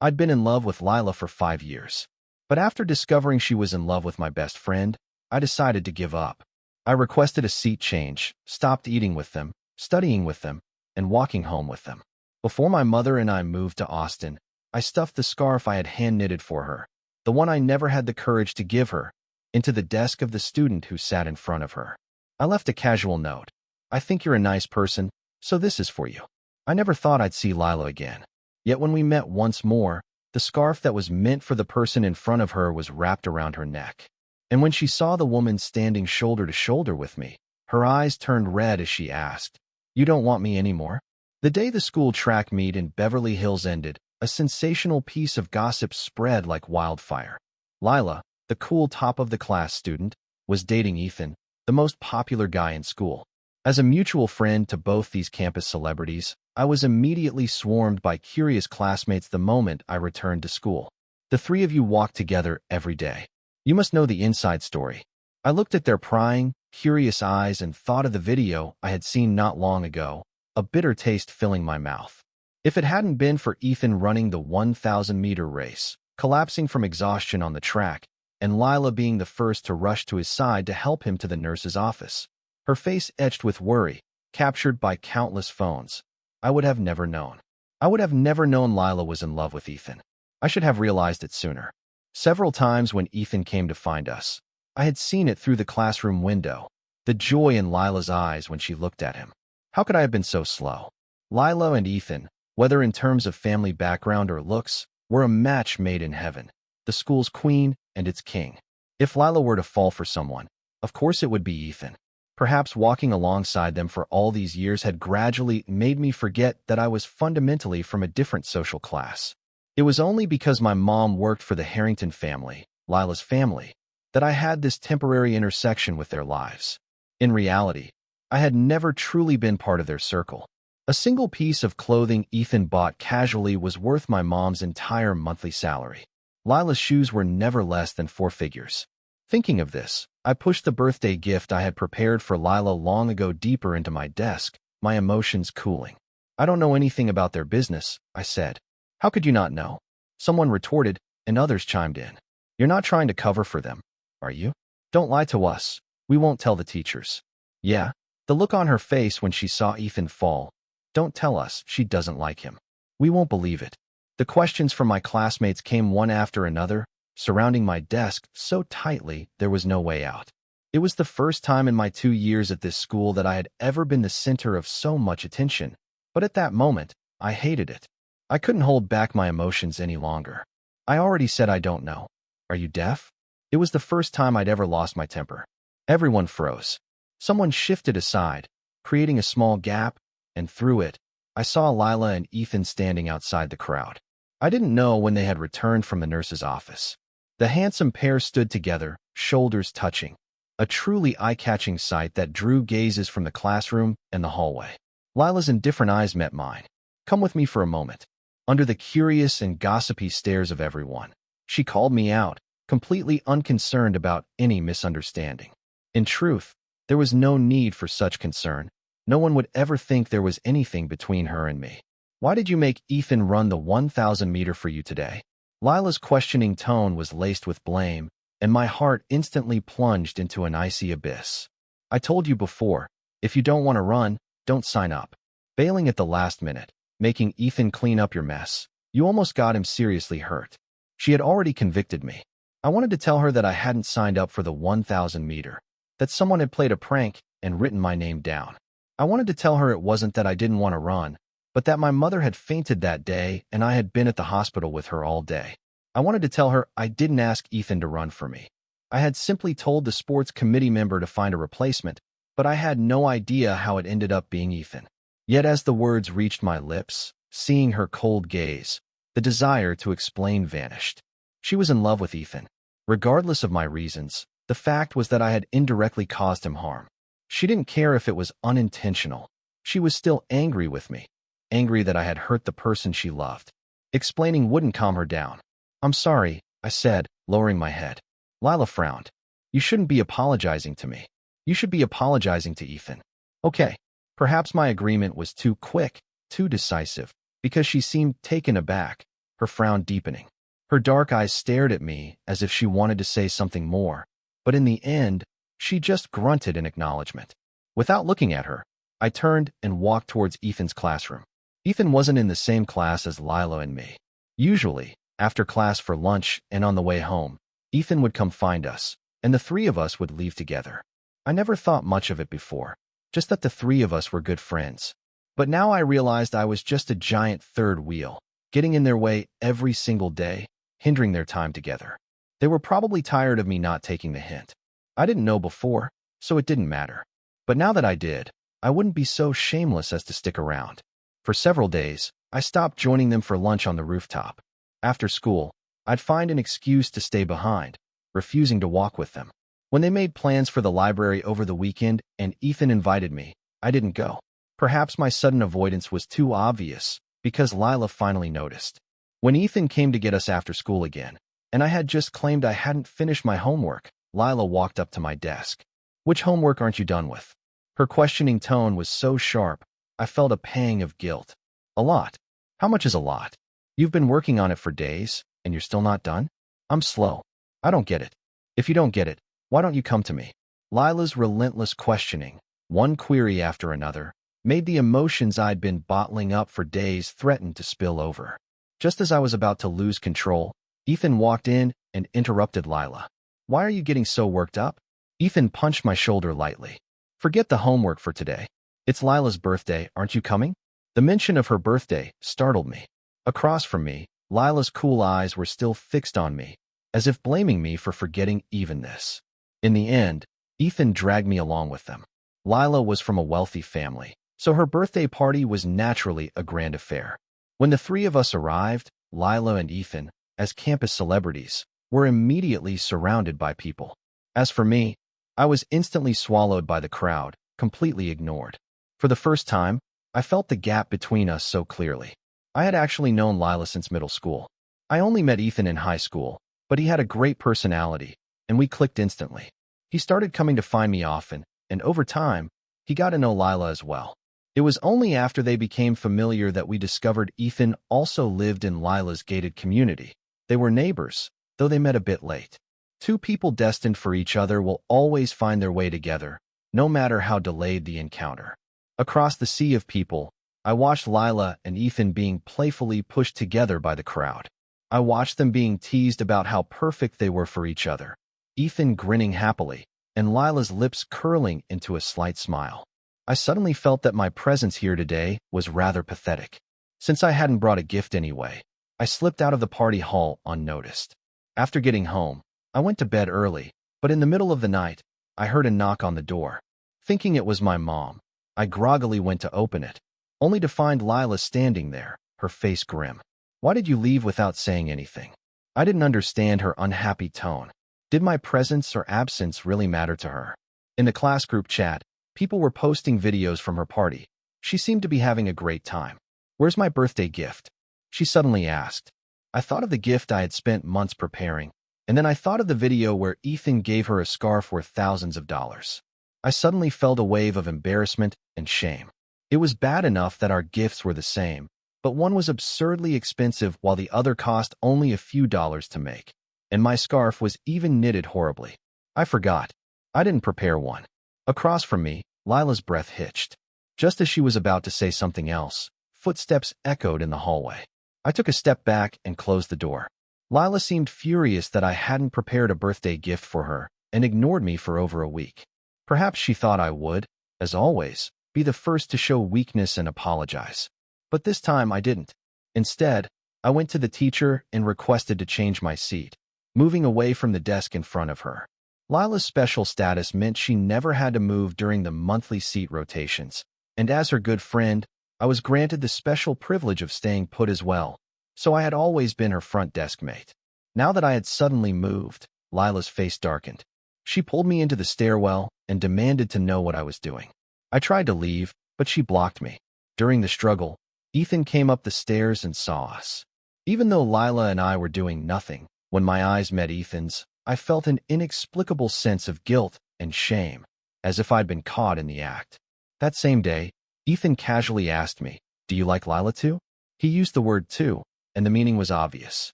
I'd been in love with Lila for 5 years. But after discovering she was in love with my best friend, I decided to give up. I requested a seat change, stopped eating with them, studying with them, and walking home with them. Before my mother and I moved to Austin, I stuffed the scarf I had hand-knitted for her, the one I never had the courage to give her, into the desk of the student who sat in front of her. I left a casual note. I think you're a nice person, so this is for you. I never thought I'd see Lila again. Yet when we met once more, the scarf that was meant for the person in front of her was wrapped around her neck. And when she saw the woman standing shoulder to shoulder with me, her eyes turned red as she asked, "You don't want me anymore?" The day the school track meet in Beverly Hills ended, a sensational piece of gossip spread like wildfire. Lila, the cool top-of-the-class student, was dating Ethan, the most popular guy in school. As a mutual friend to both these campus celebrities, I was immediately swarmed by curious classmates the moment I returned to school. "The three of you walk together every day. You must know the inside story." I looked at their prying, curious eyes and thought of the video I had seen not long ago, a bitter taste filling my mouth. If it hadn't been for Ethan running the 1,000-meter race, collapsing from exhaustion on the track, and Lila being the first to rush to his side to help him to the nurse's office, her face etched with worry, captured by countless phones, I would have never known. I would have never known Lila was in love with Ethan. I should have realized it sooner. Several times when Ethan came to find us, I had seen it through the classroom window, the joy in Lila's eyes when she looked at him. How could I have been so slow? Lila and Ethan, whether in terms of family background or looks, were a match made in heaven, the school's queen and its king. If Lila were to fall for someone, of course it would be Ethan. Perhaps walking alongside them for all these years had gradually made me forget that I was fundamentally from a different social class. It was only because my mom worked for the Harrington family, Lila's family, that I had this temporary intersection with their lives. In reality, I had never truly been part of their circle. A single piece of clothing Ethan bought casually was worth my mom's entire monthly salary. Lila's shoes were never less than 4 figures. Thinking of this, I pushed the birthday gift I had prepared for Lila long ago deeper into my desk, my emotions cooling. "I don't know anything about their business," I said. "How could you not know?" Someone retorted, and others chimed in. "You're not trying to cover for them, are you? Don't lie to us. We won't tell the teachers." Yeah, the look on her face when she saw Ethan fall. "Don't tell us she doesn't like him. We won't believe it." The questions from my classmates came one after another, surrounding my desk so tightly there was no way out. It was the first time in my 2 years at this school that I had ever been the center of so much attention, but at that moment, I hated it. I couldn't hold back my emotions any longer. I already said I don't know. Are you deaf? It was the first time I'd ever lost my temper. Everyone froze. Someone shifted aside, creating a small gap, and through it, I saw Lila and Ethan standing outside the crowd. I didn't know when they had returned from the nurse's office. The handsome pair stood together, shoulders touching, a truly eye-catching sight that drew gazes from the classroom and the hallway. Lila's indifferent eyes met mine. "Come with me for a moment." Under the curious and gossipy stares of everyone, she called me out, completely unconcerned about any misunderstanding. In truth, there was no need for such concern. No one would ever think there was anything between her and me. "Why did you make Ethan run the 1,000-meter for you today?" Lila's questioning tone was laced with blame, and my heart instantly plunged into an icy abyss. "I told you before, if you don't want to run, don't sign up." Bailing at the last minute, making Ethan clean up your mess. You almost got him seriously hurt. She had already convicted me. I wanted to tell her that I hadn't signed up for the 1,000-meter, that someone had played a prank and written my name down. I wanted to tell her it wasn't that I didn't want to run, but that my mother had fainted that day and I had been at the hospital with her all day. I wanted to tell her I didn't ask Ethan to run for me. I had simply told the sports committee member to find a replacement, but I had no idea how it ended up being Ethan. Yet as the words reached my lips, seeing her cold gaze, the desire to explain vanished. She was in love with Ethan. Regardless of my reasons, the fact was that I had indirectly caused him harm. She didn't care if it was unintentional. She was still angry with me. Angry that I had hurt the person she loved. Explaining wouldn't calm her down. "I'm sorry," I said, lowering my head. Lila frowned. "You shouldn't be apologizing to me. You should be apologizing to Ethan." Okay, perhaps my agreement was too quick, too decisive, because she seemed taken aback. her frown deepening. Her dark eyes stared at me as if she wanted to say something more, but in the end, she just grunted in acknowledgement. Without looking at her, I turned and walked towards Ethan's classroom. Ethan wasn't in the same class as Lila and me. Usually, after class for lunch and on the way home, Ethan would come find us, and the three of us would leave together. I never thought much of it before, just that the three of us were good friends. But now I realized I was just a giant third wheel, getting in their way every single day, hindering their time together. They were probably tired of me not taking the hint. I didn't know before, so it didn't matter. But now that I did, I wouldn't be so shameless as to stick around. For several days, I stopped joining them for lunch on the rooftop. After school, I'd find an excuse to stay behind, refusing to walk with them. When they made plans for the library over the weekend and Ethan invited me, I didn't go. Perhaps my sudden avoidance was too obvious, because Lila finally noticed. When Ethan came to get us after school again, and I had just claimed I hadn't finished my homework, Lila walked up to my desk. "Which homework aren't you done with?" Her questioning tone was so sharp, I felt a pang of guilt. "A lot." "How much is a lot? You've been working on it for days, and you're still not done?" "I'm slow. I don't get it." "If you don't get it, why don't you come to me?" Lila's relentless questioning, one query after another, made the emotions I'd been bottling up for days threaten to spill over. Just as I was about to lose control, Ethan walked in and interrupted Lila. "Why are you getting so worked up?" Ethan punched my shoulder lightly. "Forget the homework for today. It's Lila's birthday, aren't you coming?" The mention of her birthday startled me. Across from me, Lila's cool eyes were still fixed on me, as if blaming me for forgetting even this. In the end, Ethan dragged me along with them. Lila was from a wealthy family, so her birthday party was naturally a grand affair. When the three of us arrived, Lila and Ethan, as campus celebrities, were immediately surrounded by people. As for me, I was instantly swallowed by the crowd, completely ignored. For the first time, I felt the gap between us so clearly. I had actually known Lila since middle school. I only met Ethan in high school, but he had a great personality, and we clicked instantly. He started coming to find me often, and over time, he got to know Lila as well. It was only after they became familiar that we discovered Ethan also lived in Lila's gated community. They were neighbors, though they met a bit late. Two people destined for each other will always find their way together, no matter how delayed the encounter. Across the sea of people, I watched Lila and Ethan being playfully pushed together by the crowd. I watched them being teased about how perfect they were for each other, Ethan grinning happily, and Lila's lips curling into a slight smile. I suddenly felt that my presence here today was rather pathetic. Since I hadn't brought a gift anyway, I slipped out of the party hall unnoticed. After getting home, I went to bed early, but in the middle of the night, I heard a knock on the door. Thinking it was my mom, I groggily went to open it, only to find Lila standing there, her face grim. "Why did you leave without saying anything?" I didn't understand her unhappy tone. Did my presence or absence really matter to her? In the class group chat, people were posting videos from her party. She seemed to be having a great time. "Where's my birthday gift?" she suddenly asked. I thought of the gift I had spent months preparing, and then I thought of the video where Ethan gave her a scarf worth thousands of dollars. I suddenly felt a wave of embarrassment and shame. It was bad enough that our gifts were the same, but one was absurdly expensive while the other cost only a few dollars to make. And my scarf was even knitted horribly. I forgot. I didn't prepare one. Across from me, Lila's breath hitched. Just as she was about to say something else, footsteps echoed in the hallway. I took a step back and closed the door. Lila seemed furious that I hadn't prepared a birthday gift for her and ignored me for over a week. Perhaps she thought I would, as always, be the first to show weakness and apologize. But this time I didn't. Instead, I went to the teacher and requested to change my seat, moving away from the desk in front of her. Lila's special status meant she never had to move during the monthly seat rotations, and as her good friend, I was granted the special privilege of staying put as well, so I had always been her front desk mate. Now that I had suddenly moved, Lila's face darkened. She pulled me into the stairwell and demanded to know what I was doing. I tried to leave, but she blocked me. During the struggle, Ethan came up the stairs and saw us. Even though Lila and I were doing nothing, when my eyes met Ethan's, I felt an inexplicable sense of guilt and shame, as if I'd been caught in the act. That same day, Ethan casually asked me, "Do you like Lila too?" He used the word too, and the meaning was obvious.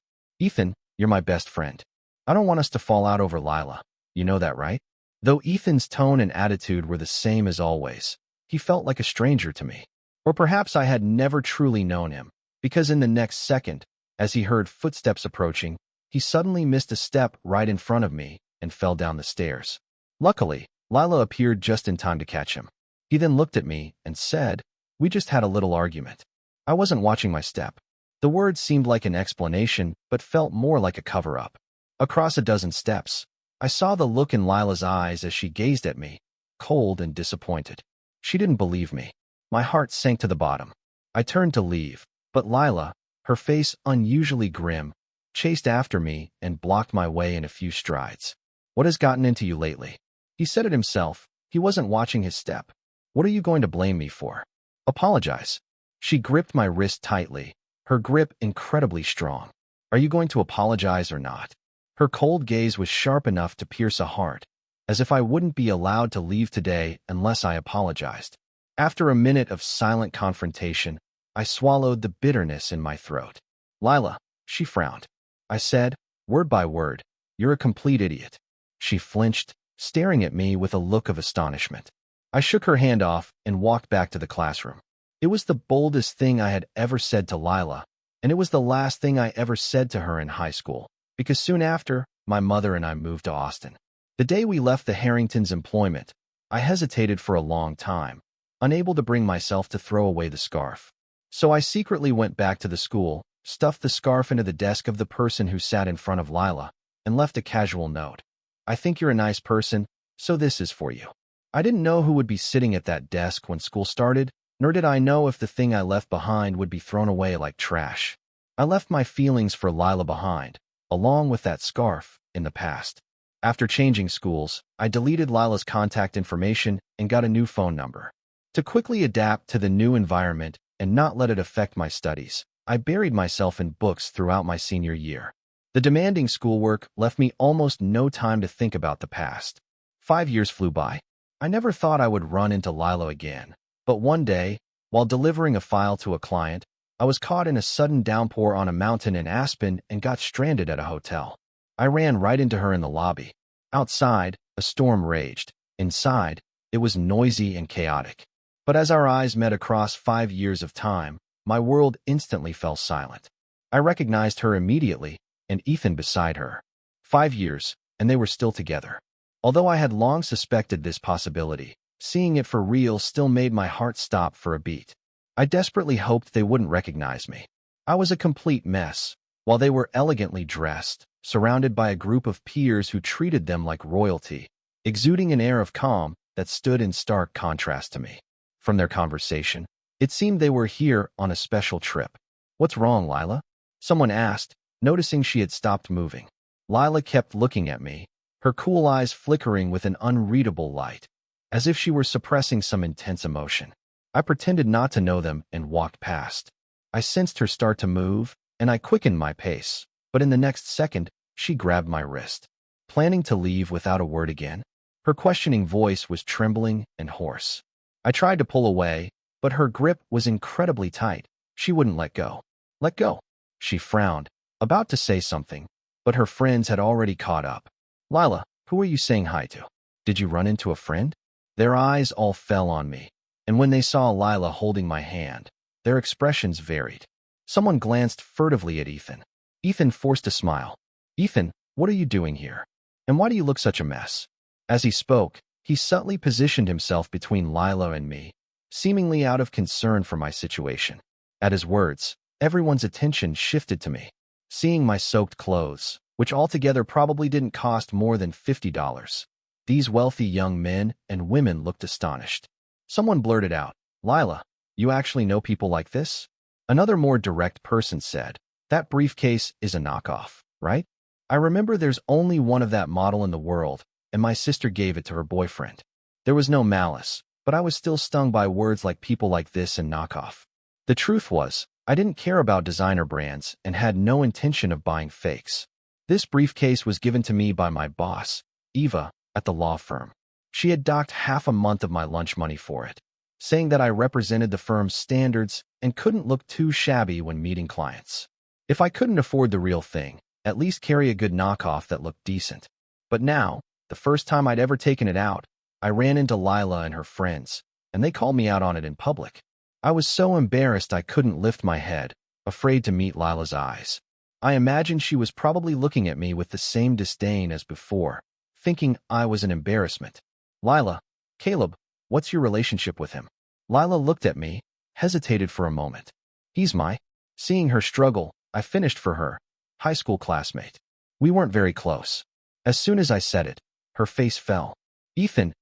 Ethan, you're my best friend. I don't want us to fall out over Lila. You know that, right? Though Ethan's tone and attitude were the same as always, he felt like a stranger to me. Or perhaps I had never truly known him, because in the next second, as he heard footsteps approaching, he suddenly missed a step right in front of me and fell down the stairs. Luckily, Lila appeared just in time to catch him. He then looked at me and said, "We just had a little argument." I wasn't watching my step. The words seemed like an explanation, but felt more like a cover-up. Across a dozen steps, I saw the look in Lila's eyes as she gazed at me, cold and disappointed. She didn't believe me. My heart sank to the bottom. I turned to leave, but Lila, her face unusually grim, chased after me and blocked my way in a few strides. "What has gotten into you lately?" He said it himself. He wasn't watching his step. "What are you going to blame me for?" "Apologize." She gripped my wrist tightly, her grip incredibly strong. "Are you going to apologize or not?" Her cold gaze was sharp enough to pierce a heart, as if I wouldn't be allowed to leave today unless I apologized. After a minute of silent confrontation, I swallowed the bitterness in my throat. "Lila," she frowned. I said, word by word, "You're a complete idiot." She flinched, staring at me with a look of astonishment. I shook her hand off and walked back to the classroom. It was the boldest thing I had ever said to Lila, and it was the last thing I ever said to her in high school, because soon after, my mother and I moved to Austin. The day we left the Harringtons' employment, I hesitated for a long time, unable to bring myself to throw away the scarf. So I secretly went back to the school, stuffed the scarf into the desk of the person who sat in front of Lila, and left a casual note. "I think you're a nice person, so this is for you." I didn't know who would be sitting at that desk when school started, nor did I know if the thing I left behind would be thrown away like trash. I left my feelings for Lila behind, along with that scarf, in the past. After changing schools, I deleted Lila's contact information and got a new phone number. To quickly adapt to the new environment and not let it affect my studies, I buried myself in books throughout my senior year. The demanding schoolwork left me almost no time to think about the past. 5 years flew by. I never thought I would run into Lila again. But one day, while delivering a file to a client, I was caught in a sudden downpour on a mountain in Aspen and got stranded at a hotel. I ran right into her in the lobby. Outside, a storm raged. Inside, it was noisy and chaotic. But as our eyes met across 5 years of time, my world instantly fell silent. I recognized her immediately, and Ethan beside her. 5 years, and they were still together. Although I had long suspected this possibility, seeing it for real still made my heart stop for a beat. I desperately hoped they wouldn't recognize me. I was a complete mess, while they were elegantly dressed, surrounded by a group of peers who treated them like royalty, exuding an air of calm that stood in stark contrast to me. From their conversation, it seemed they were here on a special trip. "What's wrong, Lila?" someone asked, noticing she had stopped moving. Lila kept looking at me, her cool eyes flickering with an unreadable light, as if she were suppressing some intense emotion. I pretended not to know them and walked past. I sensed her start to move, and I quickened my pace, but in the next second, she grabbed my wrist. Planning to leave without a word again? Her questioning voice was trembling and hoarse. I tried to pull away, but her grip was incredibly tight. She wouldn't let go. "Let go." She frowned, about to say something, but her friends had already caught up. "Lila, who are you saying hi to? Did you run into a friend?" Their eyes all fell on me, and when they saw Lila holding my hand, their expressions varied. Someone glanced furtively at Ethan. Ethan forced a smile. "Ethan, what are you doing here? And why do you look such a mess?" As he spoke, he subtly positioned himself between Lila and me, seemingly out of concern for my situation. At his words, everyone's attention shifted to me. Seeing my soaked clothes, which altogether probably didn't cost more than $50, these wealthy young men and women looked astonished. Someone blurted out, "Lila, you actually know people like this?" Another more direct person said, "That briefcase is a knockoff, right? I remember there's only one of that model in the world, and my sister gave it to her boyfriend." There was no malice, but I was still stung by words like people like this and knockoff. The truth was, I didn't care about designer brands and had no intention of buying fakes. This briefcase was given to me by my boss, Eva, at the law firm. She had docked half a month of my lunch money for it, saying that I represented the firm's standards and couldn't look too shabby when meeting clients. If I couldn't afford the real thing, at least carry a good knockoff that looked decent. But now, the first time I'd ever taken it out, I ran into Lila and her friends, and they called me out on it in public. I was so embarrassed I couldn't lift my head, afraid to meet Lila's eyes. I imagined she was probably looking at me with the same disdain as before, thinking I was an embarrassment. Lila, Caleb, what's your relationship with him? Lila looked at me, hesitated for a moment. He's my. Seeing her struggle, I finished for her. High school classmate. We weren't very close. As soon as I said it, her face fell. Ethan,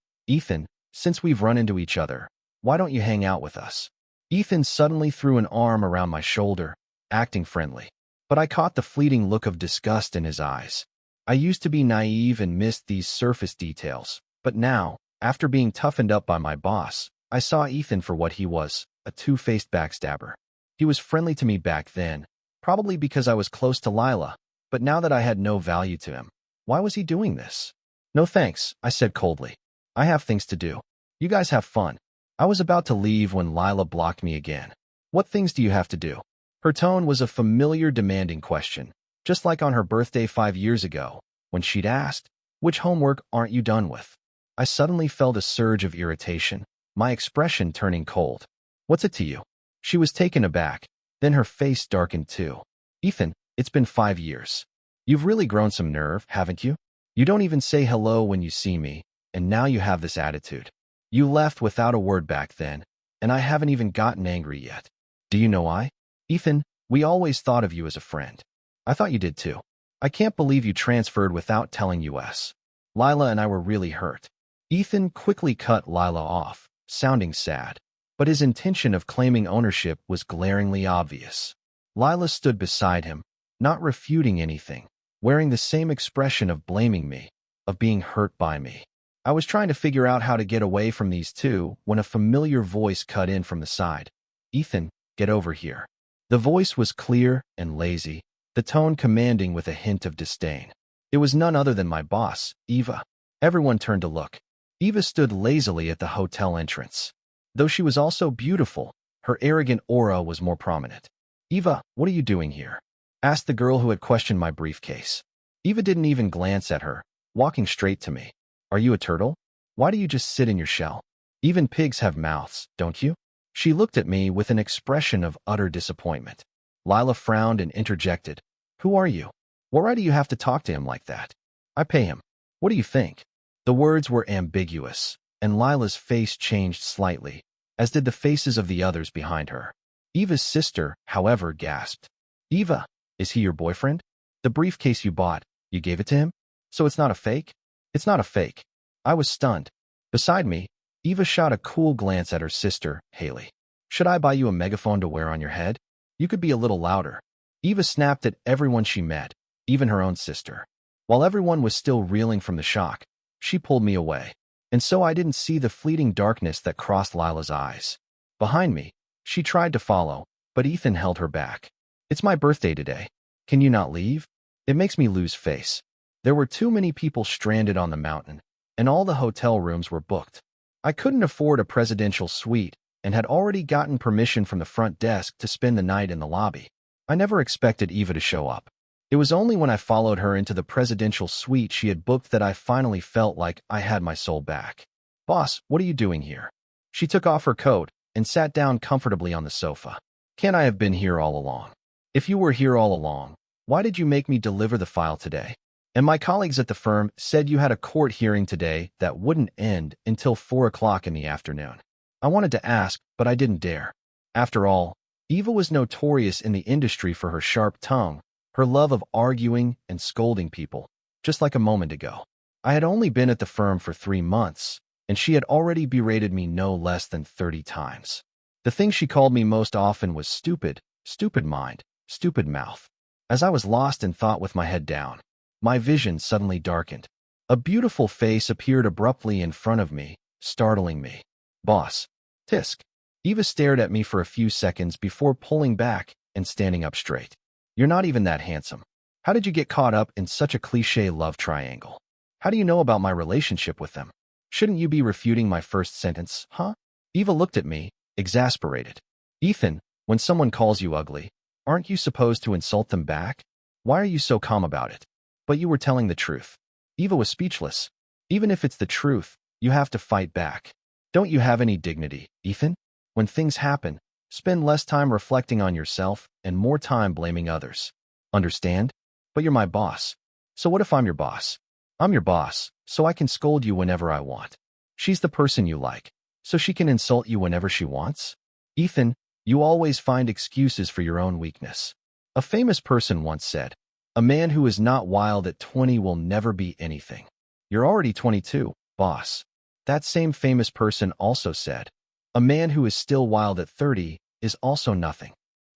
since we've run into each other, why don't you hang out with us? Ethan suddenly threw an arm around my shoulder, acting friendly. But I caught the fleeting look of disgust in his eyes. I used to be naive and missed these surface details, but now, after being toughened up by my boss, I saw Ethan for what he was, a two-faced backstabber. He was friendly to me back then, probably because I was close to Lila, but now that I had no value to him, why was he doing this? No thanks, I said coldly. I have things to do. You guys have fun. I was about to leave when Lila blocked me again. What things do you have to do? Her tone was a familiar, demanding question, just like on her birthday 5 years ago, when she'd asked, "Which homework aren't you done with?" I suddenly felt a surge of irritation, my expression turning cold. What's it to you? She was taken aback, then her face darkened too. Ethan, it's been 5 years. You've really grown some nerve, haven't you? You don't even say hello when you see me, and now you have this attitude. You left without a word back then, and I haven't even gotten angry yet. Do you know why? Ethan, we always thought of you as a friend. I thought you did too. I can't believe you transferred without telling us. Lila and I were really hurt. Ethan quickly cut Lila off, sounding sad, but his intention of claiming ownership was glaringly obvious. Lila stood beside him, not refuting anything, wearing the same expression of blaming me, of being hurt by me. I was trying to figure out how to get away from these two when a familiar voice cut in from the side. Ethan, get over here. The voice was clear and lazy, the tone commanding with a hint of disdain. It was none other than my boss, Eva. Everyone turned to look. Eva stood lazily at the hotel entrance. Though she was also beautiful, her arrogant aura was more prominent. Eva, what are you doing here? Asked the girl who had questioned my briefcase. Eva didn't even glance at her, walking straight to me. Are you a turtle? Why do you just sit in your shell? Even pigs have mouths, don't you? She looked at me with an expression of utter disappointment. Lila frowned and interjected. Who are you? Why do you have to talk to him like that? I pay him. What do you think? The words were ambiguous, and Lila's face changed slightly, as did the faces of the others behind her. Eva's sister, however, gasped. Eva, is he your boyfriend? The briefcase you bought, you gave it to him? So it's not a fake? It's not a fake. I was stunned. Beside me, Eva shot a cool glance at her sister, Haley. Should I buy you a megaphone to wear on your head? You could be a little louder. Eva snapped at everyone she met, even her own sister. While everyone was still reeling from the shock, she pulled me away, and so I didn't see the fleeting darkness that crossed Lila's eyes. Behind me, she tried to follow, but Ethan held her back. It's my birthday today. Can you not leave? It makes me lose face. There were too many people stranded on the mountain, and all the hotel rooms were booked. I couldn't afford a presidential suite and had already gotten permission from the front desk to spend the night in the lobby. I never expected Eva to show up. It was only when I followed her into the presidential suite she had booked that I finally felt like I had my soul back. Boss, what are you doing here? She took off her coat and sat down comfortably on the sofa. Can't I have been here all along? If you were here all along, why did you make me deliver the file today? And my colleagues at the firm said you had a court hearing today that wouldn't end until 4 o'clock in the afternoon. I wanted to ask, but I didn't dare. After all, Eva was notorious in the industry for her sharp tongue, her love of arguing and scolding people, just like a moment ago. I had only been at the firm for 3 months, and she had already berated me no less than 30 times. The thing she called me most often was stupid, stupid mind, stupid mouth. As I was lost in thought with my head down, my vision suddenly darkened. A beautiful face appeared abruptly in front of me, startling me. Boss. Tisk. Eva stared at me for a few seconds before pulling back and standing up straight. You're not even that handsome. How did you get caught up in such a cliché love triangle? How do you know about my relationship with them? Shouldn't you be refuting my first sentence, huh? Eva looked at me, exasperated. Ethan, when someone calls you ugly, Aren't you supposed to insult them back? Why are you so calm about it? But you were telling the truth. Eva was speechless. Even if it's the truth, you have to fight back. Don't you have any dignity, Ethan? When things happen, spend less time reflecting on yourself and more time blaming others. Understand? But you're my boss. So what if I'm your boss? I'm your boss, so I can scold you whenever I want. She's the person you like, so she can insult you whenever she wants? Ethan, you always find excuses for your own weakness. A famous person once said, "A man who is not wild at 20 will never be anything." You're already 22, boss. That same famous person also said, "A man who is still wild at 30 is also nothing."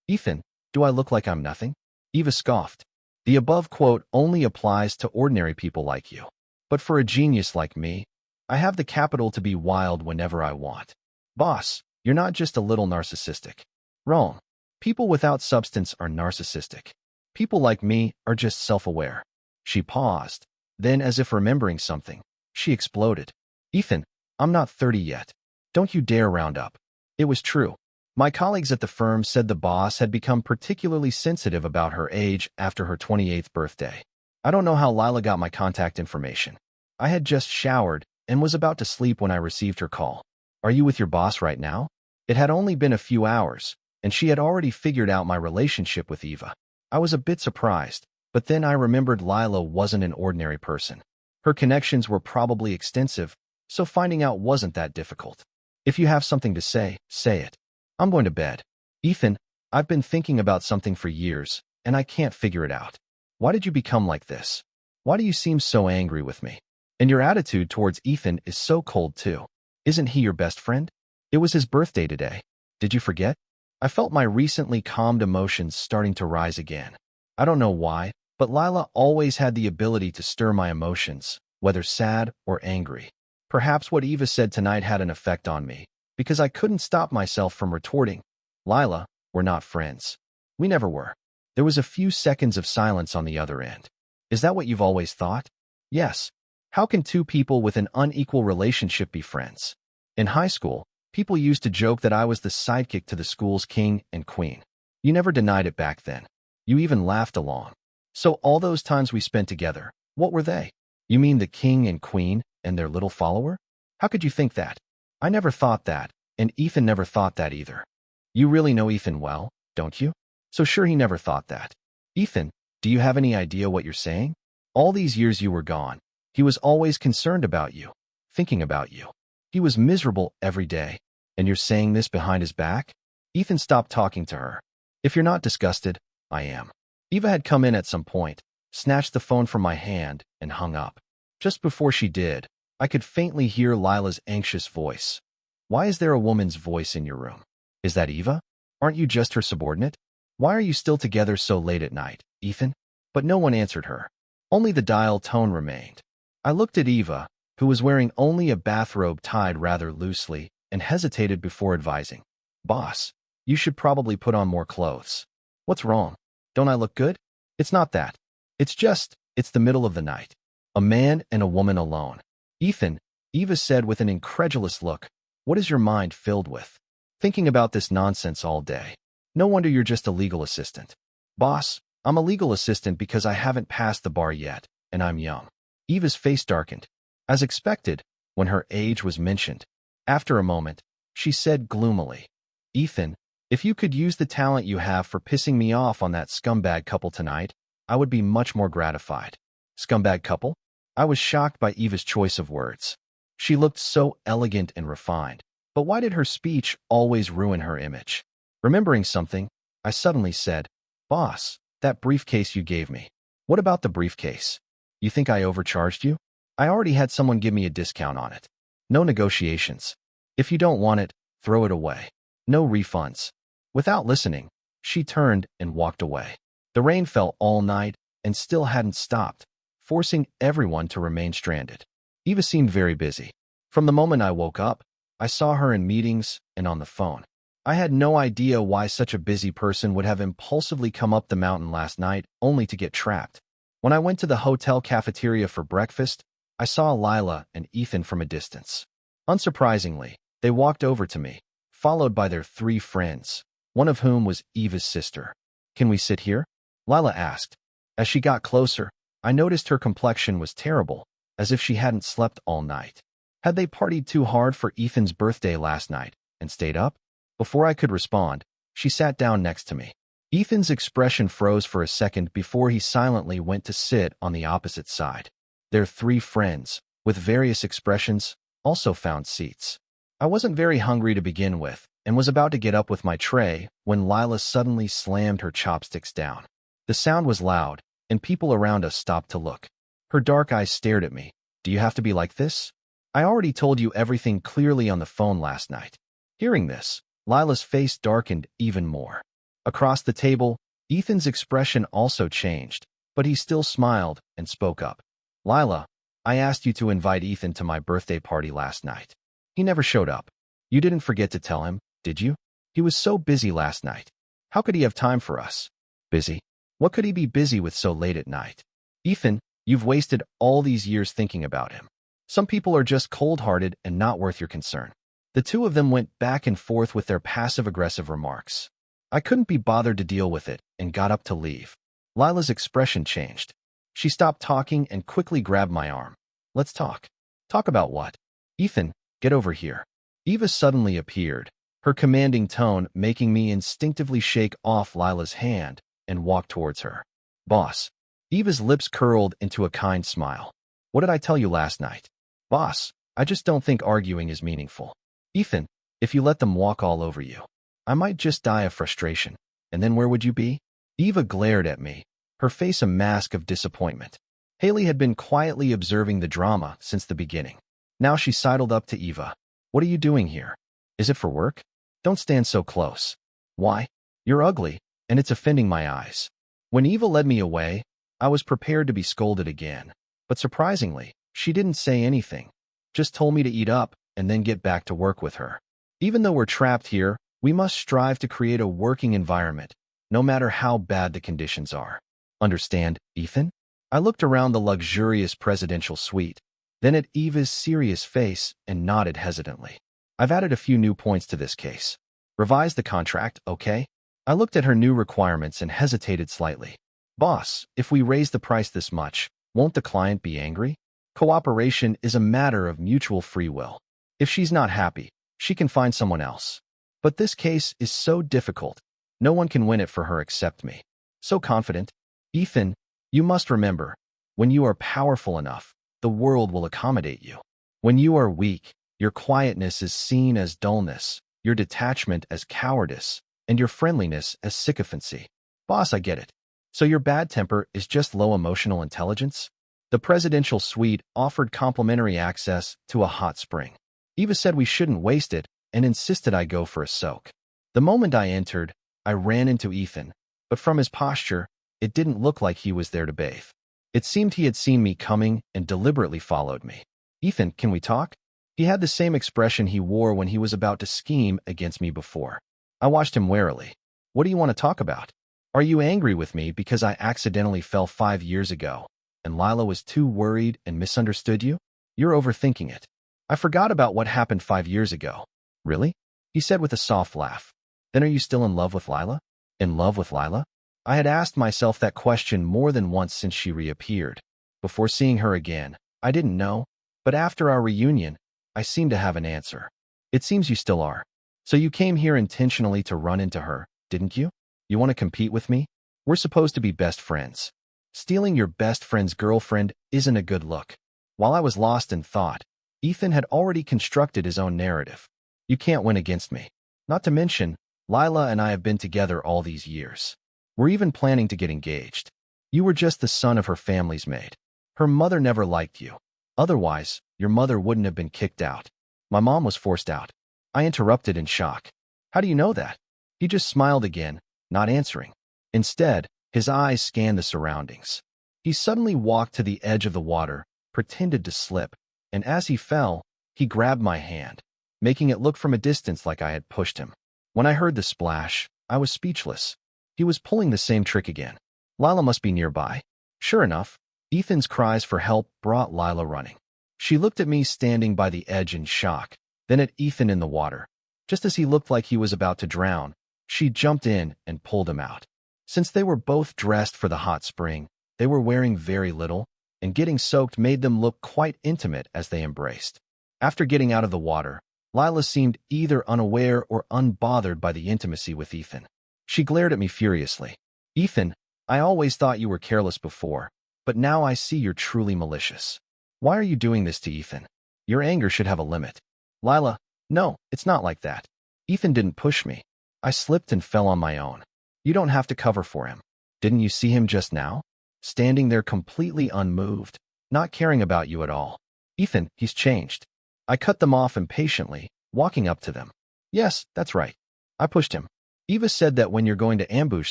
Ethan, do I look like I'm nothing? Eva scoffed. The above quote only applies to ordinary people like you. But for a genius like me, I have the capital to be wild whenever I want. Boss, you're not just a little narcissistic. Wrong. People without substance are narcissistic. People like me are just self-aware. She paused. Then, as if remembering something, she exploded. Ethan, I'm not 30 yet. Don't you dare round up. It was true. My colleagues at the firm said the boss had become particularly sensitive about her age after her 28th birthday. I don't know how Lila got my contact information. I had just showered and was about to sleep when I received her call. Are you with your boss right now? It had only been a few hours, and she had already figured out my relationship with Eva. I was a bit surprised, but then I remembered Lila wasn't an ordinary person. Her connections were probably extensive, so finding out wasn't that difficult. If you have something to say, say it. I'm going to bed. Ethan, I've been thinking about something for years, and I can't figure it out. Why did you become like this? Why do you seem so angry with me? And your attitude towards Ethan is so cold too. Isn't he your best friend? It was his birthday today. Did you forget? I felt my recently calmed emotions starting to rise again. I don't know why, but Lila always had the ability to stir my emotions, whether sad or angry. Perhaps what Eva said tonight had an effect on me, because I couldn't stop myself from retorting, "Lila, we're not friends. We never were." There was a few seconds of silence on the other end. Is that what you've always thought? Yes. How can two people with an unequal relationship be friends? In high school, people used to joke that I was the sidekick to the school's king and queen. You never denied it back then. You even laughed along. So all those times we spent together, what were they? You mean the king and queen and their little follower? How could you think that? I never thought that, and Ethan never thought that either. You really know Ethan well, don't you? So sure he never thought that. Ethan, do you have any idea what you're saying? All these years you were gone, he was always concerned about you, thinking about you. He was miserable every day, and you're saying this behind his back? Ethan stopped talking to her. If you're not disgusted, I am. Eva had come in at some point, snatched the phone from my hand, and hung up. Just before she did, I could faintly hear Lila's anxious voice. Why is there a woman's voice in your room? Is that Eva? Aren't you just her subordinate? Why are you still together so late at night, Ethan? But no one answered her. Only the dial tone remained. I looked at Eva, who was wearing only a bathrobe tied rather loosely, and hesitated before advising. Boss, you should probably put on more clothes. What's wrong? Don't I look good? It's not that. It's the middle of the night. A man and a woman alone. Ethan, Eva said with an incredulous look, what is your mind filled with? Thinking about this nonsense all day. No wonder you're just a legal assistant. Boss, I'm a legal assistant because I haven't passed the bar yet, and I'm young. Eva's face darkened. As expected, when her age was mentioned. After a moment, she said gloomily, Ethan, if you could use the talent you have for pissing me off on that scumbag couple tonight, I would be much more gratified. Scumbag couple? I was shocked by Eva's choice of words. She looked so elegant and refined, but why did her speech always ruin her image? Remembering something, I suddenly said, Boss, that briefcase you gave me. What about the briefcase? You think I overcharged you? I already had someone give me a discount on it. No negotiations. If you don't want it, throw it away. No refunds. Without listening, she turned and walked away. The rain fell all night and still hadn't stopped, forcing everyone to remain stranded. Eva seemed very busy. From the moment I woke up, I saw her in meetings and on the phone. I had no idea why such a busy person would have impulsively come up the mountain last night only to get trapped. When I went to the hotel cafeteria for breakfast, I saw Lila and Ethan from a distance. Unsurprisingly, they walked over to me, followed by their 3 friends, one of whom was Eva's sister. Can we sit here? Lila asked. As she got closer, I noticed her complexion was terrible, as if she hadn't slept all night. Had they partied too hard for Ethan's birthday last night and stayed up? Before I could respond, she sat down next to me. Ethan's expression froze for a second before he silently went to sit on the opposite side. Their three friends, with various expressions, also found seats. I wasn't very hungry to begin with, and was about to get up with my tray when Lila suddenly slammed her chopsticks down. The sound was loud, and people around us stopped to look. Her dark eyes stared at me. Do you have to be like this? I already told you everything clearly on the phone last night. Hearing this, Lila's face darkened even more. Across the table, Ethan's expression also changed, but he still smiled and spoke up. Lila, I asked you to invite Ethan to my birthday party last night. He never showed up. You didn't forget to tell him, did you? He was so busy last night. How could he have time for us? Busy? What could he be busy with so late at night? Ethan, you've wasted all these years thinking about him. Some people are just cold-hearted and not worth your concern. The two of them went back and forth with their passive-aggressive remarks. I couldn't be bothered to deal with it and got up to leave. Lila's expression changed. She stopped talking and quickly grabbed my arm. Let's talk. Talk about what? Ethan, get over here. Eva suddenly appeared, her commanding tone making me instinctively shake off Lila's hand and walk towards her. Boss. Eva's lips curled into a kind smile. What did I tell you last night? Boss, I just don't think arguing is meaningful. Ethan, if you let them walk all over you, I might just die of frustration. And then where would you be? Eva glared at me, her face a mask of disappointment. Haley had been quietly observing the drama since the beginning. Now she sidled up to Eva. What are you doing here? Is it for work? Don't stand so close. Why? You're ugly, and it's offending my eyes. When Eva led me away, I was prepared to be scolded again. But surprisingly, she didn't say anything. Just told me to eat up and then get back to work with her. Even though we're trapped here, we must strive to create a working environment, no matter how bad the conditions are. Understand, Ethan? I looked around the luxurious presidential suite, then at Eva's serious face and nodded hesitantly. I've added a few new points to this case. Revise the contract, okay? I looked at her new requirements and hesitated slightly. Boss, if we raise the price this much, won't the client be angry? Cooperation is a matter of mutual free will. If she's not happy, she can find someone else. But this case is so difficult. No one can win it for her except me. So confident. Ethan, you must remember, when you are powerful enough, the world will accommodate you. When you are weak, your quietness is seen as dullness, your detachment as cowardice, and your friendliness as sycophancy. Boss, I get it. So your bad temper is just low emotional intelligence? The presidential suite offered complimentary access to a hot spring. Eva said we shouldn't waste it and insisted I go for a soak. The moment I entered, I ran into Ethan, but from his posture, it didn't look like he was there to bathe. It seemed he had seen me coming and deliberately followed me. Ethan, can we talk? He had the same expression he wore when he was about to scheme against me before. I watched him warily. What do you want to talk about? Are you angry with me because I accidentally fell 5 years ago, and Lila was too worried and misunderstood you? You're overthinking it. I forgot about what happened 5 years ago. Really? He said with a soft laugh. Then are you still in love with Lila? In love with Lila? I had asked myself that question more than once since she reappeared. Before seeing her again, I didn't know, but after our reunion, I seemed to have an answer. It seems you still are. So you came here intentionally to run into her, didn't you? You want to compete with me? We're supposed to be best friends. Stealing your best friend's girlfriend isn't a good look. While I was lost in thought, Ethan had already constructed his own narrative. You can't win against me. Not to mention, Lila and I have been together all these years. We're even planning to get engaged. You were just the son of her family's maid. Her mother never liked you. Otherwise, your mother wouldn't have been kicked out. My mom was forced out. I interrupted in shock. How do you know that? He just smiled again, not answering. Instead, his eyes scanned the surroundings. He suddenly walked to the edge of the water, pretended to slip, and as he fell, he grabbed my hand, making it look from a distance like I had pushed him. When I heard the splash, I was speechless. He was pulling the same trick again. Lila must be nearby. Sure enough, Ethan's cries for help brought Lila running. She looked at me standing by the edge in shock, then at Ethan in the water. Just as he looked like he was about to drown, she jumped in and pulled him out. Since they were both dressed for the hot spring, they were wearing very little, and getting soaked made them look quite intimate as they embraced. After getting out of the water, Lila seemed either unaware or unbothered by the intimacy with Ethan. She glared at me furiously. "Ethan, I always thought you were careless before, but now I see you're truly malicious. Why are you doing this to Ethan? Your anger should have a limit." "Lila, no, it's not like that. Ethan didn't push me. I slipped and fell on my own. You don't have to cover for him. Didn't you see him just now? Standing there completely unmoved, not caring about you at all. Ethan, he's changed." I cut them off impatiently, walking up to them. "Yes, that's right. I pushed him. Eva said that when you're going to ambush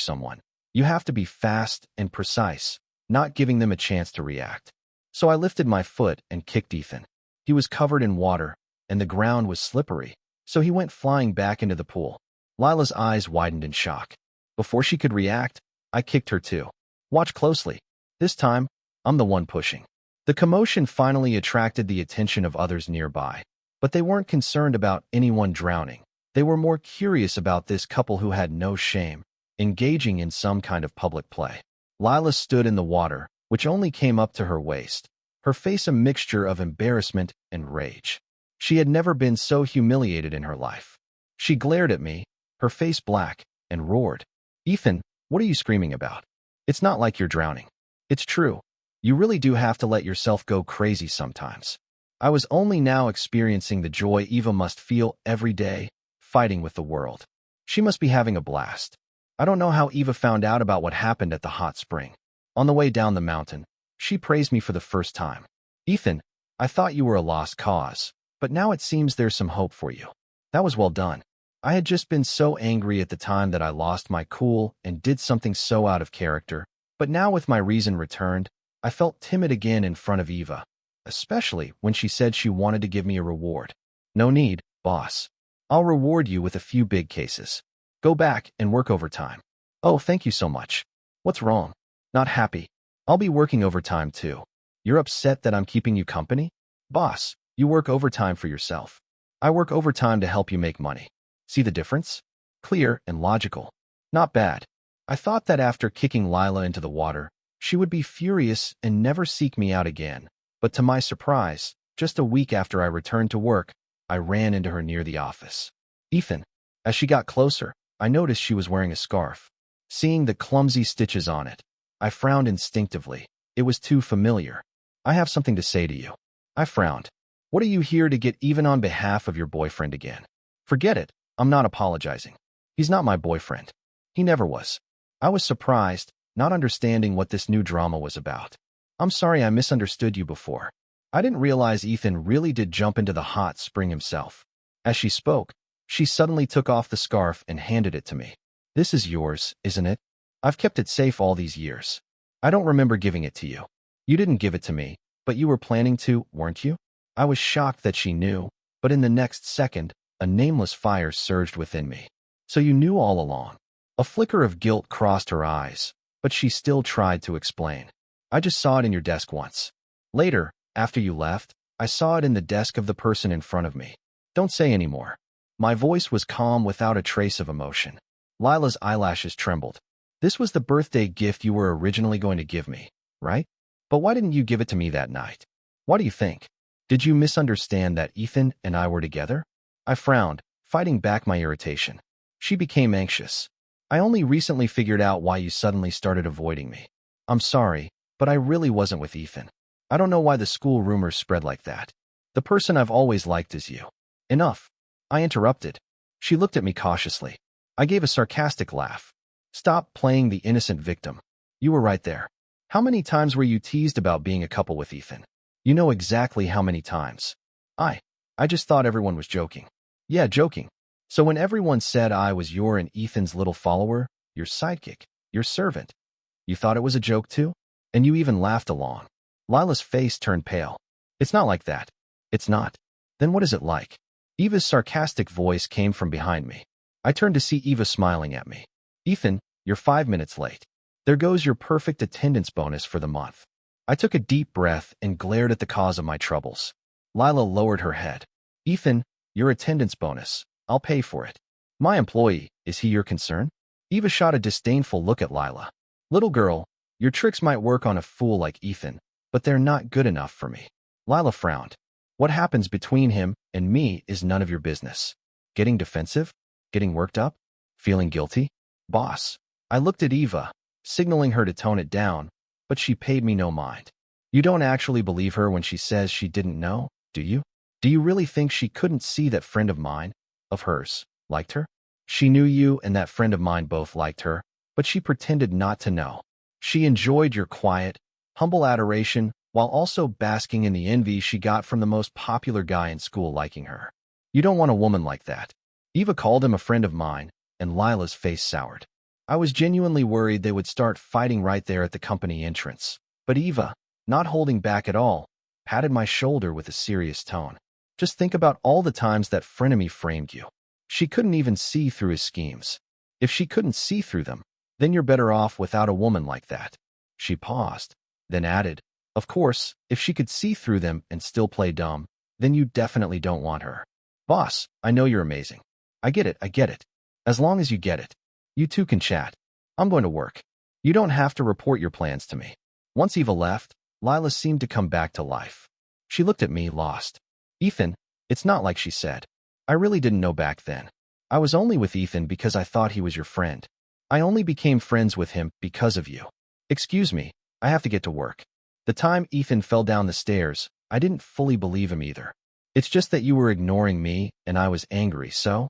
someone, you have to be fast and precise, not giving them a chance to react. So I lifted my foot and kicked Ethan. He was covered in water, and the ground was slippery, so he went flying back into the pool." Lila's eyes widened in shock. Before she could react, I kicked her too. "Watch closely. This time, I'm the one pushing." The commotion finally attracted the attention of others nearby, but they weren't concerned about anyone drowning. They were more curious about this couple who had no shame, engaging in some kind of public play. Lila stood in the water, which only came up to her waist, her face a mixture of embarrassment and rage. She had never been so humiliated in her life. She glared at me, her face black, and roared, "Ethan, what are you screaming about? It's not like you're drowning. It's true. You really do have to let yourself go crazy sometimes." I was only now experiencing the joy Eva must feel every day, fighting with the world. She must be having a blast. I don't know how Eva found out about what happened at the hot spring. On the way down the mountain, she praised me for the first time. "Ethan, I thought you were a lost cause, but now it seems there's some hope for you. That was well done. I had just been so angry at the time that I lost my cool and did something so out of character, but now with my reason returned, I felt timid again in front of Eva, especially when she said she wanted to give me a reward. No need, boss. I'll reward you with a few big cases. Go back and work overtime." "Oh, thank you so much. What's wrong?" "Not happy. I'll be working overtime too." "You're upset that I'm keeping you company?" "Boss, you work overtime for yourself. I work overtime to help you make money. See the difference? Clear and logical. Not bad." I thought that after kicking Lila into the water, she would be furious and never seek me out again, but to my surprise, just a week after I returned to work, I ran into her near the office. "Ethan." As she got closer, I noticed she was wearing a scarf. Seeing the clumsy stitches on it, I frowned instinctively. It was too familiar. "I have something to say to you." I frowned. "What are you here to get even on behalf of your boyfriend again?" "Forget it. I'm not apologizing. He's not my boyfriend. He never was." I was surprised, not understanding what this new drama was about. "I'm sorry I misunderstood you before. I didn't realize Ethan really did jump into the hot spring himself." As she spoke, she suddenly took off the scarf and handed it to me. "This is yours, isn't it? I've kept it safe all these years. I don't remember giving it to you. You didn't give it to me, but you were planning to, weren't you?" I was shocked that she knew, but in the next second, a nameless fire surged within me. "So you knew all along." A flicker of guilt crossed her eyes, but she still tried to explain. "I just saw it in your desk once. Later, after you left, I saw it in the desk of the person in front of me. Don't say any more." My voice was calm without a trace of emotion. Lila's eyelashes trembled. "This was the birthday gift you were originally going to give me, right? But why didn't you give it to me that night? What do you think? Did you misunderstand that Ethan and I were together?" I frowned, fighting back my irritation. She became anxious. "I only recently figured out why you suddenly started avoiding me. I'm sorry, but I really wasn't with Ethan. I don't know why the school rumors spread like that. The person I've always liked is you." "Enough." I interrupted. She looked at me cautiously. I gave a sarcastic laugh. "Stop playing the innocent victim. You were right there. How many times were you teased about being a couple with Ethan? You know exactly how many times." I just thought everyone was joking." "Yeah, joking. So when everyone said I was your and Ethan's little follower, your sidekick, your servant, you thought it was a joke too? And you even laughed along." Lila's face turned pale. "It's not like that." "It's not? Then what is it like?" Eva's sarcastic voice came from behind me. I turned to see Eva smiling at me. "Ethan, you're 5 minutes late. There goes your perfect attendance bonus for the month." I took a deep breath and glared at the cause of my troubles. Lila lowered her head. "Ethan, your attendance bonus. I'll pay for it. My employee, is he your concern?" Eva shot a disdainful look at Lila. Little girl, your tricks might work on a fool like Ethan, but they're not good enough for me. Lila frowned. What happens between him and me is none of your business. Getting defensive? Getting worked up? Feeling guilty? Boss. I looked at Eva, signaling her to tone it down, but she paid me no mind. You don't actually believe her when she says she didn't know, do you? Do you really think she couldn't see that friend of mine, of hers, liked her? She knew you and that friend of mine both liked her, but she pretended not to know. She enjoyed your quiet, humble adoration while also basking in the envy she got from the most popular guy in school liking her. You don't want a woman like that. Eva called him a friend of mine, and Lila's face soured. I was genuinely worried they would start fighting right there at the company entrance. But Eva, not holding back at all, patted my shoulder with a serious tone. Just think about all the times that frenemy framed you. She couldn't even see through his schemes. If she couldn't see through them, then you're better off without a woman like that. She paused, then added, of course, if she could see through them and still play dumb, then you definitely don't want her. Boss, I know you're amazing. I get it. As long as you get it. You two can chat. I'm going to work. You don't have to report your plans to me. Once Eva left, Lila seemed to come back to life. She looked at me, lost. Ethan, it's not like she said. I really didn't know back then. I was only with Ethan because I thought he was your friend. I only became friends with him because of you. Excuse me, I have to get to work. The time Ethan fell down the stairs, I didn't fully believe him either. It's just that you were ignoring me and I was angry, so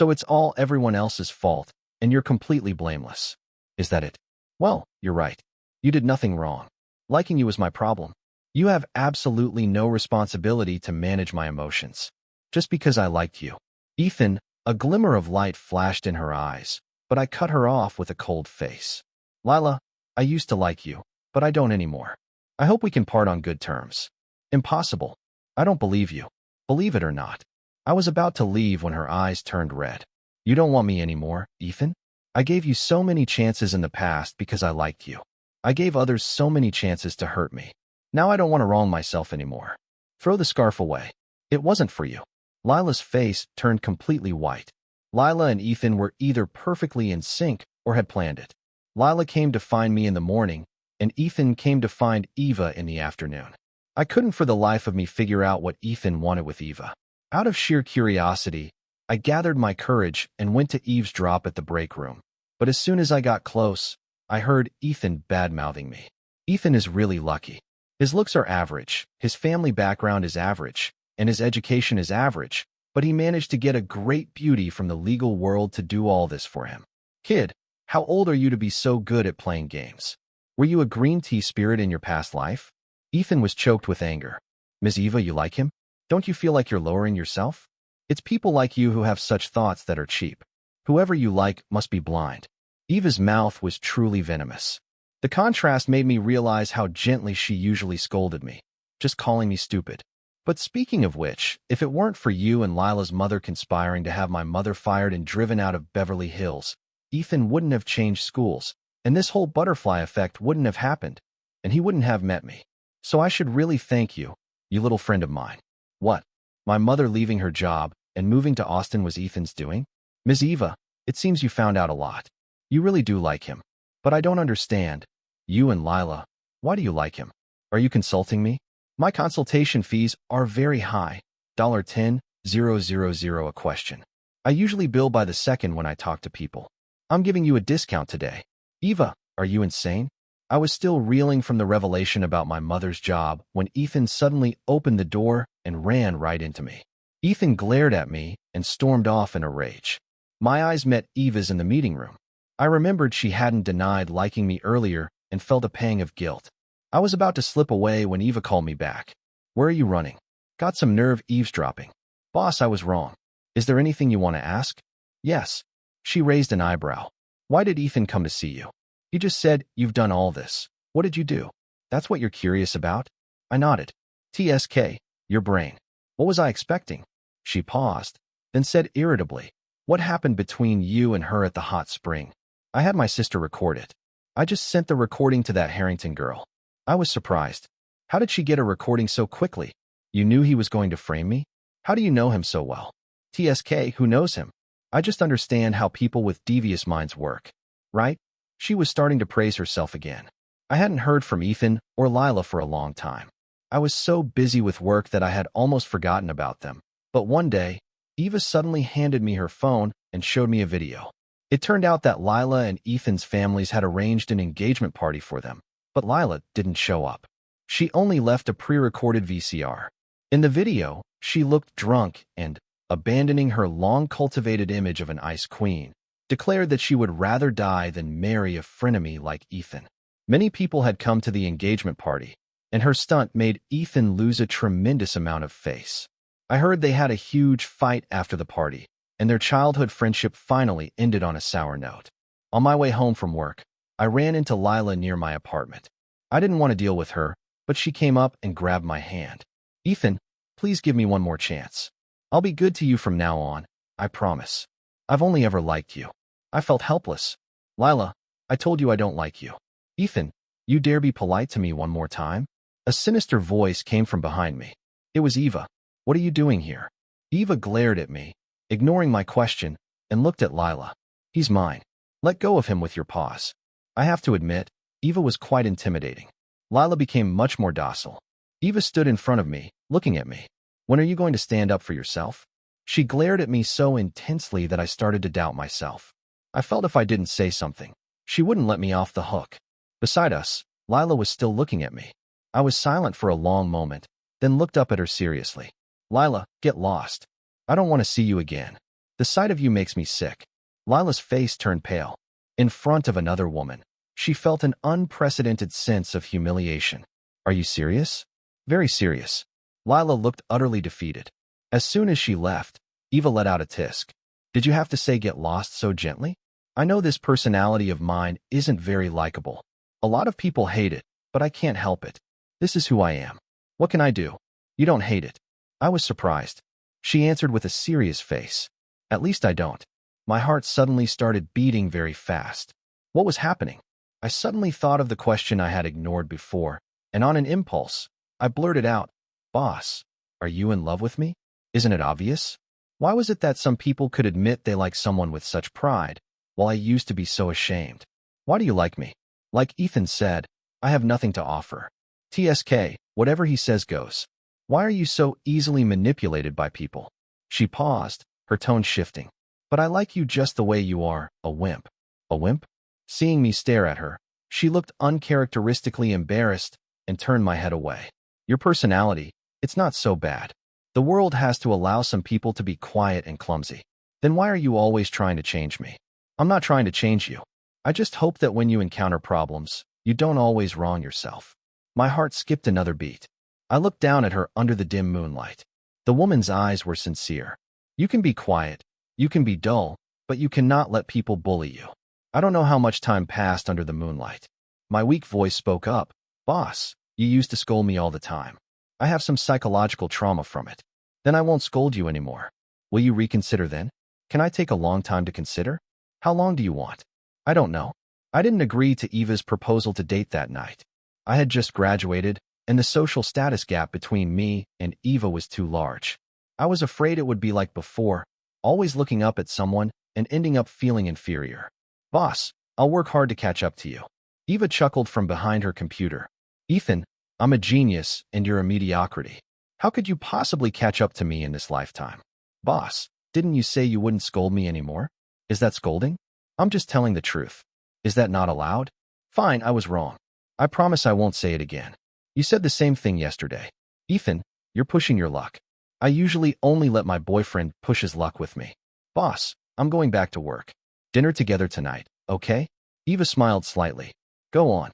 it's all everyone else's fault, and you're completely blameless. Is that it? Well, you're right. You did nothing wrong. Liking you was my problem. You have absolutely no responsibility to manage my emotions. Just because I liked you. Ethan, a glimmer of light flashed in her eyes, but I cut her off with a cold face. Lila, I used to like you, but I don't anymore. I hope we can part on good terms. Impossible. I don't believe you. Believe it or not. I was about to leave when her eyes turned red. You don't want me anymore, Ethan? I gave you so many chances in the past because I liked you. I gave others so many chances to hurt me. Now I don't want to wrong myself anymore. Throw the scarf away. It wasn't for you. Lila's face turned completely white. Lila and Ethan were either perfectly in sync or had planned it. Lila came to find me in the morning, and Ethan came to find Eva in the afternoon. I couldn't for the life of me figure out what Ethan wanted with Eva. Out of sheer curiosity, I gathered my courage and went to eavesdrop at the break room. But as soon as I got close, I heard Ethan bad-mouthing me. Ethan is really lucky. His looks are average, his family background is average, and his education is average, but he managed to get a great beauty from the legal world to do all this for him. Kid, how old are you to be so good at playing games? Were you a green tea spirit in your past life? Ethan was choked with anger. Ms. Eva, you like him? Don't you feel like you're lowering yourself? It's people like you who have such thoughts that are cheap. Whoever you like must be blind. Eva's mouth was truly venomous. The contrast made me realize how gently she usually scolded me, just calling me stupid. But speaking of which, if it weren't for you and Lila's mother conspiring to have my mother fired and driven out of Beverly Hills, Ethan wouldn't have changed schools, and this whole butterfly effect wouldn't have happened, and he wouldn't have met me. So I should really thank you, you little friend of mine. What? My mother leaving her job and moving to Austin was Ethan's doing? Ms. Eva, it seems you found out a lot. You really do like him. But I don't understand. You and Lila, why do you like him? Are you consulting me? My consultation fees are very high, $10,000 a question. I usually bill by the second when I talk to people. I'm giving you a discount today. Eva, are you insane? I was still reeling from the revelation about my mother's job when Ethan suddenly opened the door and ran right into me. Ethan glared at me and stormed off in a rage. My eyes met Eva's in the meeting room. I remembered she hadn't denied liking me earlier and felt a pang of guilt. I was about to slip away when Eva called me back. Where are you running? Got some nerve eavesdropping. Boss, I was wrong. Is there anything you want to ask? Yes. She raised an eyebrow. Why did Ethan come to see you? He just said, you've done all this. What did you do? That's what you're curious about? I nodded. TSK, your brain. What was I expecting? She paused, then said irritably, what happened between you and her at the hot spring? I had my sister record it. I just sent the recording to that Harrington girl. I was surprised. How did she get a recording so quickly? You knew he was going to frame me? How do you know him so well? TSK, who knows him? I just understand how people with devious minds work. right? She was starting to praise herself again. I hadn't heard from Ethan or Lila for a long time. I was so busy with work that I had almost forgotten about them. But one day, Eva suddenly handed me her phone and showed me a video. It turned out that Lila and Ethan's families had arranged an engagement party for them, but Lila didn't show up. She only left a pre-recorded VCR. In the video, she looked drunk and, abandoning her long-cultivated image of an ice queen, declared that she would rather die than marry a frenemy like Ethan. Many people had come to the engagement party, and her stunt made Ethan lose a tremendous amount of face. I heard they had a huge fight after the party, and their childhood friendship finally ended on a sour note. On my way home from work, I ran into Lila near my apartment. I didn't want to deal with her, but she came up and grabbed my hand. "Ethan, please give me one more chance. I'll be good to you from now on, I promise. I've only ever liked you." I felt helpless. "Lila, I told you I don't like you." "Ethan, you dare be polite to me one more time?" A sinister voice came from behind me. It was Eva. "What are you doing here?" Eva glared at me, ignoring my question, and looked at Lila. "He's mine. Let go of him with your paws." I have to admit, Eva was quite intimidating. Lila became much more docile. Eva stood in front of me, looking at me. "When are you going to stand up for yourself?" She glared at me so intensely that I started to doubt myself. I felt if I didn't say something, she wouldn't let me off the hook. Beside us, Lila was still looking at me. I was silent for a long moment, then looked up at her seriously. "Lila, get lost. I don't want to see you again. The sight of you makes me sick." Lila's face turned pale. In front of another woman, she felt an unprecedented sense of humiliation. "Are you serious?" "Very serious." Lila looked utterly defeated. As soon as she left, Eva let out a tisk. "Did you have to say get lost so gently? I know this personality of mine isn't very likable. A lot of people hate it, but I can't help it. This is who I am. What can I do?" "You don't hate it." I was surprised. She answered with a serious face. "At least I don't." My heart suddenly started beating very fast. What was happening? I suddenly thought of the question I had ignored before, and on an impulse, I blurted out, "Boss, are you in love with me? Isn't it obvious?" Why was it that some people could admit they like someone with such pride, while I used to be so ashamed? "Why do you like me?" Like Ethan said, I have nothing to offer. TSK, whatever he says goes. "Why are you so easily manipulated by people?" She paused, her tone shifting. "But I like you just the way you are, a wimp." "A wimp?" Seeing me stare at her, she looked uncharacteristically embarrassed and turned my head away. "Your personality, it's not so bad. The world has to allow some people to be quiet and clumsy. Then why are you always trying to change me?" "I'm not trying to change you. I just hope that when you encounter problems, you don't always wrong yourself." My heart skipped another beat. I looked down at her under the dim moonlight. The woman's eyes were sincere. "You can be quiet, you can be dull, but you cannot let people bully you." I don't know how much time passed under the moonlight. My weak voice spoke up. "Boss, you used to scold me all the time. I have some psychological trauma from it. Then I won't scold you anymore. Will you reconsider then? Can I take a long time to consider? How long do you want?" "I don't know." I didn't agree to Eva's proposal to date that night. I had just graduated, and the social status gap between me and Eva was too large. I was afraid it would be like before, always looking up at someone and ending up feeling inferior. "Boss, I'll work hard to catch up to you." Eva chuckled from behind her computer. "Ethan, I'm a genius and you're a mediocrity. How could you possibly catch up to me in this lifetime?" "Boss, didn't you say you wouldn't scold me anymore? Is that scolding?" "I'm just telling the truth." "Is that not allowed?" "Fine, I was wrong. I promise I won't say it again." "You said the same thing yesterday." "Ethan, you're pushing your luck. I usually only let my boyfriend push his luck with me." "Boss, I'm going back to work. Dinner together tonight, okay?" Eva smiled slightly. "Go on.